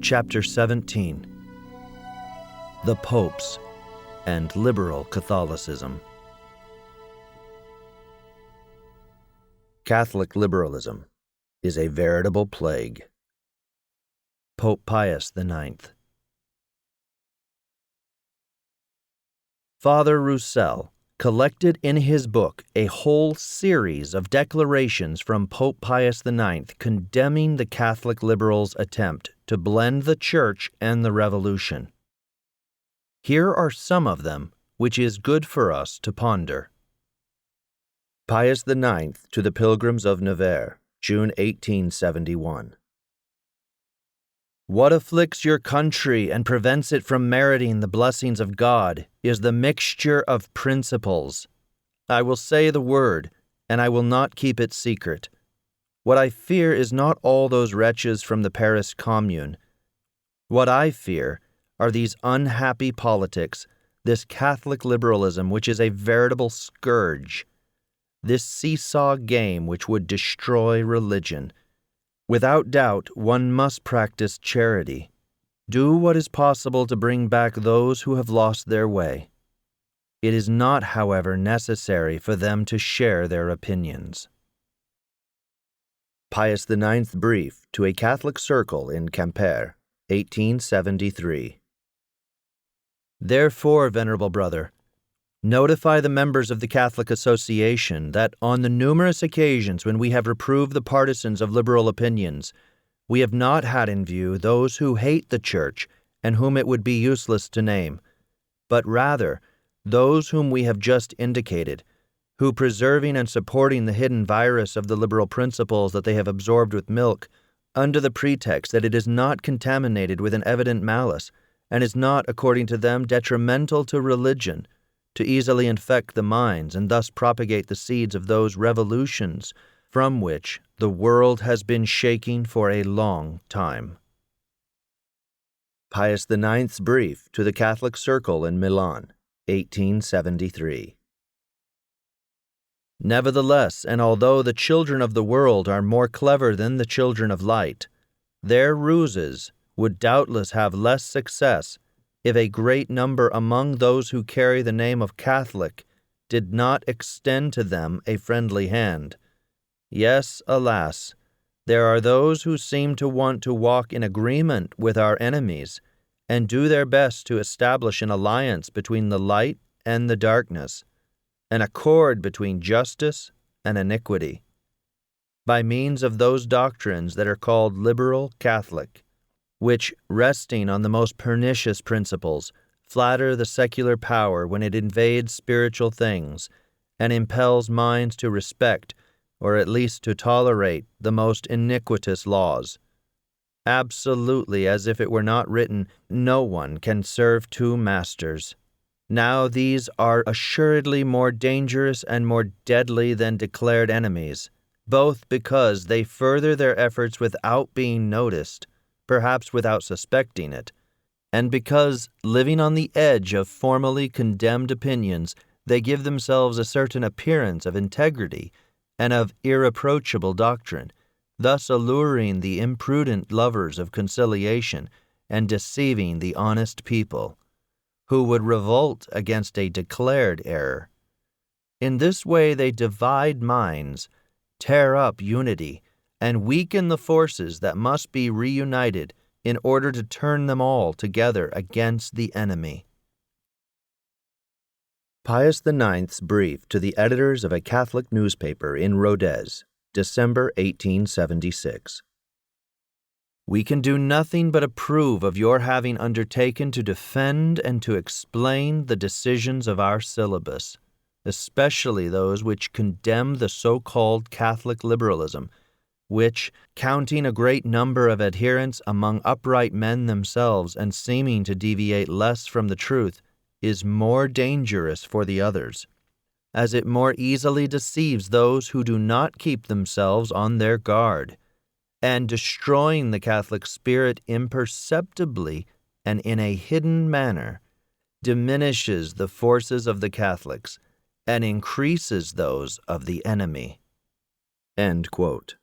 Chapter 17. The Popes and Liberal Catholicism. Catholic liberalism is a veritable plague. Pope Pius IX. Father Roussel collected in his book a whole series of declarations from Pope Pius IX condemning the Catholic liberals' attempt to blend the Church and the Revolution. Here are some of them, which is good for us to ponder. Pius IX to the Pilgrims of Nevers, June 1871. What afflicts your country and prevents it from meriting the blessings of God is the mixture of principles. I will say the word, and I will not keep it secret. What I fear is not all those wretches from the Paris Commune. What I fear are these unhappy politics, this Catholic liberalism which is a veritable scourge, this seesaw game which would destroy religion. Without doubt, one must practice charity. Do what is possible to bring back those who have lost their way. It is not, however, necessary for them to share their opinions. Pius IX Brief to a Catholic Circle in Quimper, 1873. Therefore, Venerable Brother, notify the members of the Catholic Association that on the numerous occasions when we have reproved the partisans of liberal opinions, we have not had in view those who hate the Church and whom it would be useless to name, but rather those whom we have just indicated, who, preserving and supporting the hidden virus of the liberal principles that they have absorbed with milk, under the pretext that it is not contaminated with an evident malice, and is not, according to them, detrimental to religion, to easily infect the minds and thus propagate the seeds of those revolutions from which the world has been shaking for a long time. Pius IX's Brief to the Catholic Circle in Milan, 1873. Nevertheless, and although the children of the world are more clever than the children of light, their ruses would doubtless have less success if a great number among those who carry the name of Catholic did not extend to them a friendly hand. Yes, alas, there are those who seem to want to walk in agreement with our enemies and do their best to establish an alliance between the light and the darkness, an accord between justice and iniquity, by means of those doctrines that are called liberal Catholic, which, resting on the most pernicious principles, flatter the secular power when it invades spiritual things, and impels minds to respect, or at least to tolerate, the most iniquitous laws. Absolutely, as if it were not written, no one can serve two masters. Now these are assuredly more dangerous and more deadly than declared enemies, both because they further their efforts without being noticed, perhaps without suspecting it, and because, living on the edge of formally condemned opinions, they give themselves a certain appearance of integrity and of irreproachable doctrine, thus alluring the imprudent lovers of conciliation and deceiving the honest people, who would revolt against a declared error. In this way they divide minds, tear up unity, and weaken the forces that must be reunited in order to turn them all together against the enemy. Pius IX's Brief to the editors of a Catholic newspaper in Rodez, December 1876. We can do nothing but approve of your having undertaken to defend and to explain the decisions of our syllabus, especially those which condemn the so-called Catholic liberalism, which, counting a great number of adherents among upright men themselves and seeming to deviate less from the truth, is more dangerous for the others, as it more easily deceives those who do not keep themselves on their guard, and destroying the Catholic spirit imperceptibly and in a hidden manner, diminishes the forces of the Catholics and increases those of the enemy. End quote.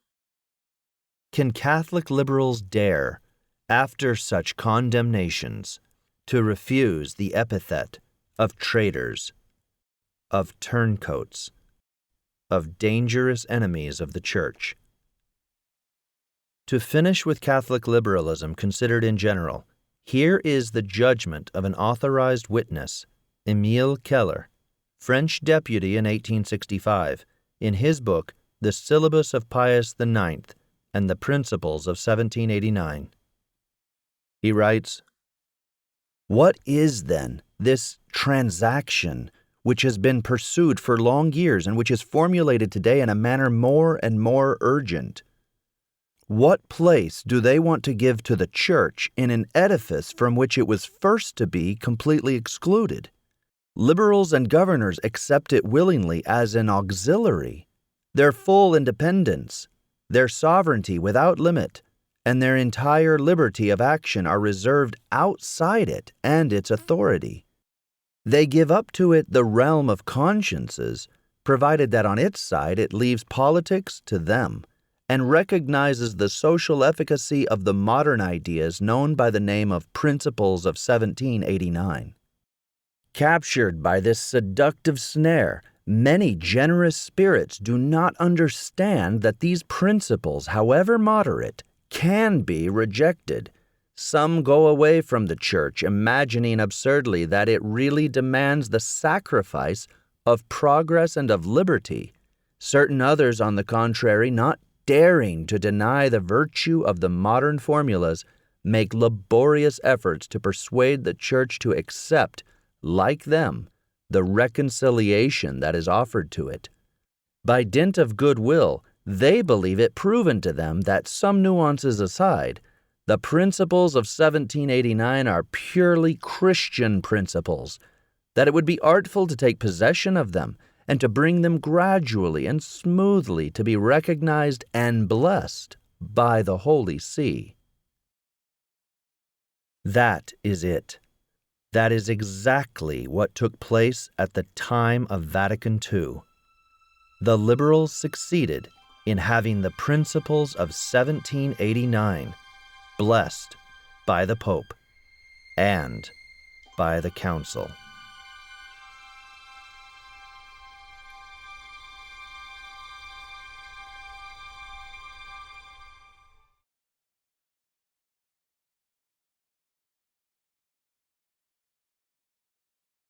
Can Catholic liberals dare, after such condemnations, to refuse the epithet of traitors, of turncoats, of dangerous enemies of the Church. To finish with Catholic liberalism considered in general, here is the judgment of an authorized witness, Émile Keller, French deputy in 1865, in his book The Syllabus of Pius IX and the Principles of 1789. He writes, "What is, then, this transaction which has been pursued for long years and which is formulated today in a manner more and more urgent? What place do they want to give to the Church in an edifice from which it was first to be completely excluded? Liberals and governors accept it willingly as an auxiliary. Their full independence, their sovereignty without limit, and their entire liberty of action are reserved outside it and its authority. They give up to it the realm of consciences, provided that on its side it leaves politics to them, and recognizes the social efficacy of the modern ideas known by the name of Principles of 1789. Captured by this seductive snare, many generous spirits do not understand that these principles, however moderate, can be rejected. Some go away from the Church, imagining absurdly that it really demands the sacrifice of progress and of liberty. Certain others, on the contrary, not daring to deny the virtue of the modern formulas, make laborious efforts to persuade the Church to accept, like them, the reconciliation that is offered to it. By dint of goodwill, they believe it proven to them that, some nuances aside, the principles of 1789 are purely Christian principles, that it would be artful to take possession of them and to bring them gradually and smoothly to be recognized and blessed by the Holy See. That is it. That is exactly what took place at the time of Vatican II. The liberals succeeded in having the principles of 1789 blessed by the Pope and by the Council.